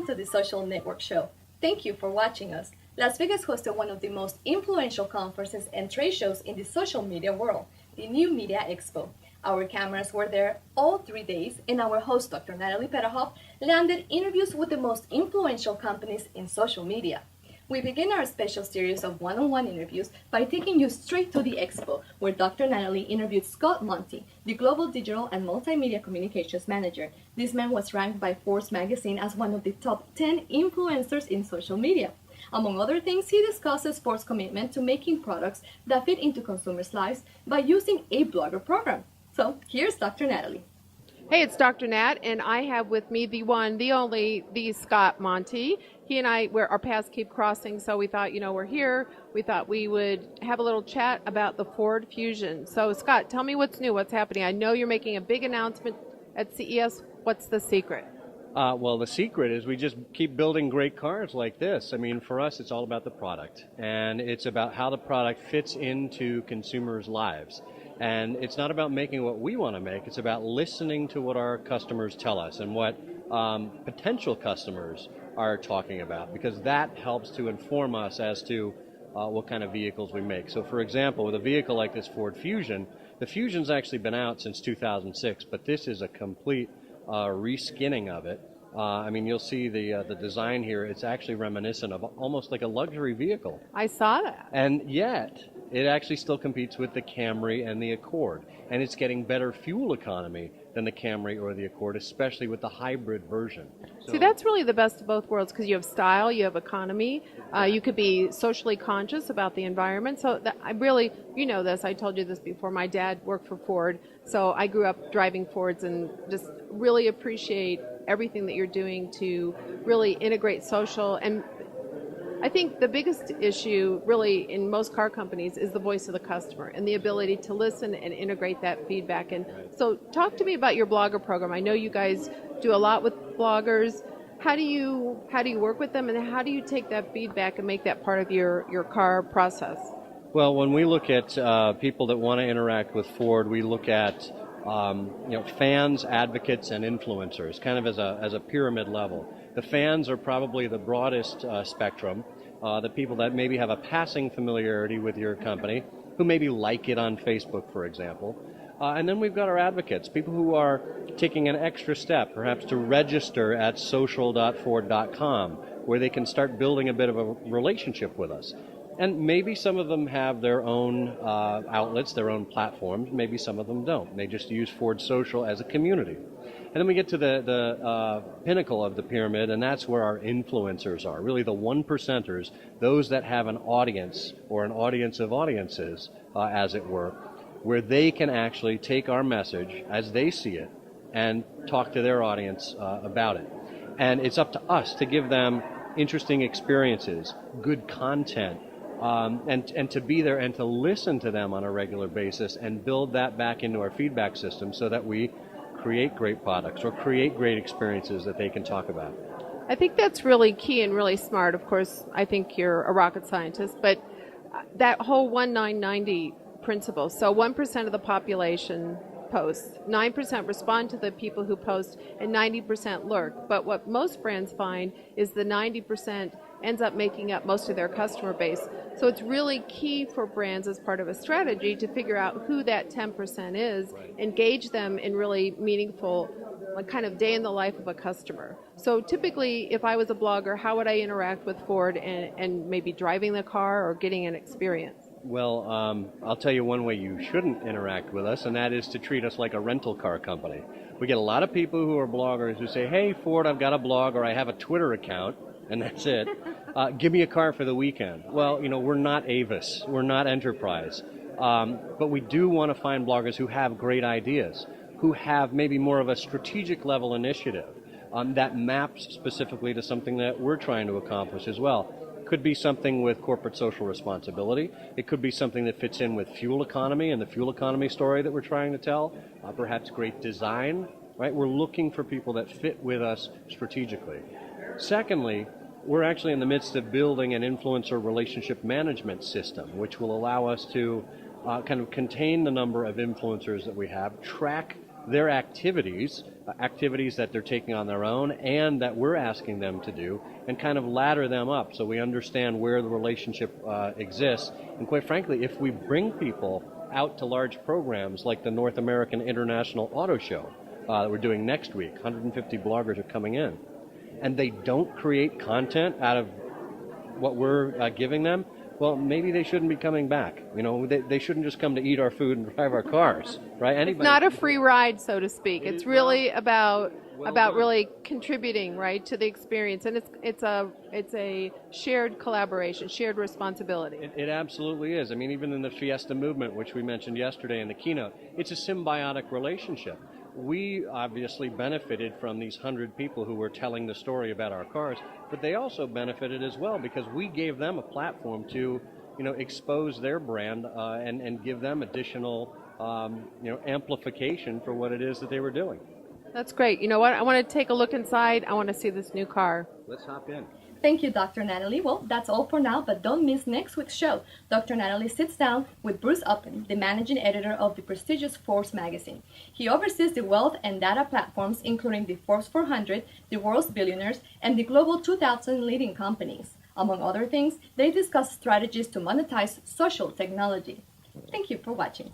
to the Social Network Show. Thank you for watching us. Las Vegas hosted one of the most influential conferences and trade shows in the social media world, the New Media Expo. Our cameras were there all 3 days, and our host, Dr. Natalie Petahoff, landed interviews with the most influential companies in social media. We begin our special series of one-on-one interviews by taking you straight to the expo, where Dr. Natalie interviewed Scott Monty, the Global Digital and Multimedia Communications Manager. This man was ranked by Forbes magazine as one of the top 10 influencers in social media. Among other things, he discusses Forbes' commitment to making products that fit into consumers' lives by using a blogger program. So here's Dr. Natalie. Hey, it's Dr. Nat, and I have with me the one, the only, the Scott Monty. He and I, our paths keep crossing, so we thought, we're here. We thought we would have a little chat about the Ford Fusion. So, Scott, tell me what's new, what's happening. I know you're making a big announcement at CES. What's the secret? Well, the secret is we just keep building great cars like this. I mean, for us, it's all about the product, and it's about how the product fits into consumers' lives. And it's not about making what we want to make, it's about listening to what our customers tell us and what potential customers are talking about, because that helps to inform us as to what kind of vehicles we make. So for example, with a vehicle like this Ford Fusion, the Fusion's actually been out since 2006, but this is a complete reskinning of it. I mean, you'll see the design here, it's actually reminiscent of almost like a luxury vehicle. I saw that. And yet, it actually still competes with the Camry and the Accord. And it's getting better fuel economy than the Camry or the Accord, especially with the hybrid version. See, that's really the best of both worlds, because you have style, you have economy, you could be socially conscious about the environment. So I really, this, I told you this before, my dad worked for Ford, so I grew up driving Fords and just really appreciate everything that you're doing to really integrate social. And I think the biggest issue really in most car companies is the voice of the customer and the ability to listen and integrate that feedback. And so talk to me about your blogger program. I know you guys do a lot with bloggers. How do you work with them, and how do you take that feedback and make that part of your car process? Well, when we look at people that want to interact with Ford, we look at fans, advocates, and influencers, kind of as a pyramid level. The fans are probably the broadest spectrum, the people that maybe have a passing familiarity with your company, who maybe like it on Facebook, for example. And then we've got our advocates, people who are taking an extra step, perhaps to register at social.ford.com, where they can start building a bit of a relationship with us. And maybe some of them have their own outlets, their own platforms. Maybe some of them don't. They just use Ford Social as a community. And then we get to the pinnacle of the pyramid, and that's where our influencers are, really the 1%ers, those that have an audience or an audience of audiences, as it were, where they can actually take our message as they see it and talk to their audience about it. And it's up to us to give them interesting experiences, good content, and to be there and to listen to them on a regular basis and build that back into our feedback system so that we create great products or create great experiences that they can talk about. I think that's really key and really smart. Of course, I think you're a rocket scientist, but that whole 1-9-90 principle, so 1% of the population posts, 9% respond to the people who post, and 90% lurk. But what most brands find is the 90% ends up making up most of their customer base. So it's really key for brands as part of a strategy to figure out who that 10% is, engage them in really meaningful kind of day in the life of a customer. So typically, if I was a blogger, how would I interact with Ford and maybe driving the car or getting an experience? Well, I'll tell you one way you shouldn't interact with us, and that is to treat us like a rental car company. We get a lot of people who are bloggers who say, hey, Ford, I've got a blog, or I have a Twitter account, and that's it. Give me a car for the weekend. Well, we're not Avis. We're not Enterprise. But we do want to find bloggers who have great ideas, who have maybe more of a strategic level initiative that maps specifically to something that we're trying to accomplish as well. Could be something with corporate social responsibility. It could be something that fits in with fuel economy and the fuel economy story that we're trying to tell. Perhaps great design, right? We're looking for people that fit with us strategically. Secondly, we're actually in the midst of building an influencer relationship management system, which will allow us to kind of contain the number of influencers that we have, track their activities, activities that they're taking on their own and that we're asking them to do, and kind of ladder them up so we understand where the relationship exists. And quite frankly, if we bring people out to large programs like the North American International Auto Show that we're doing next week, 150 bloggers are coming in, and they don't create content out of what we're giving them, well, maybe they shouldn't be coming back. You know, they shouldn't just come to eat our food and drive our cars, right? It's not a free ride, so to speak. It's really about really contributing, right, to the experience, and it's a shared collaboration, shared responsibility. It absolutely is. I mean, even in the Fiesta movement, which we mentioned yesterday in the keynote, it's a symbiotic relationship. We obviously benefited from these 100 people who were telling the story about our cars, but they also benefited as well because we gave them a platform to, you know, expose their brand and give them additional, amplification for what it is that they were doing. That's great. You know what? I want to take a look inside. I want to see this new car. Let's hop in. Thank you, Dr. Natalie. Well, that's all for now, but don't miss next week's show. Dr. Natalie sits down with Bruce Uppen, the managing editor of the prestigious Forbes magazine. He oversees the wealth and data platforms, including the Forbes 400, the world's billionaires, and the Global 2000 leading companies. Among other things, they discuss strategies to monetize social technology. Thank you for watching.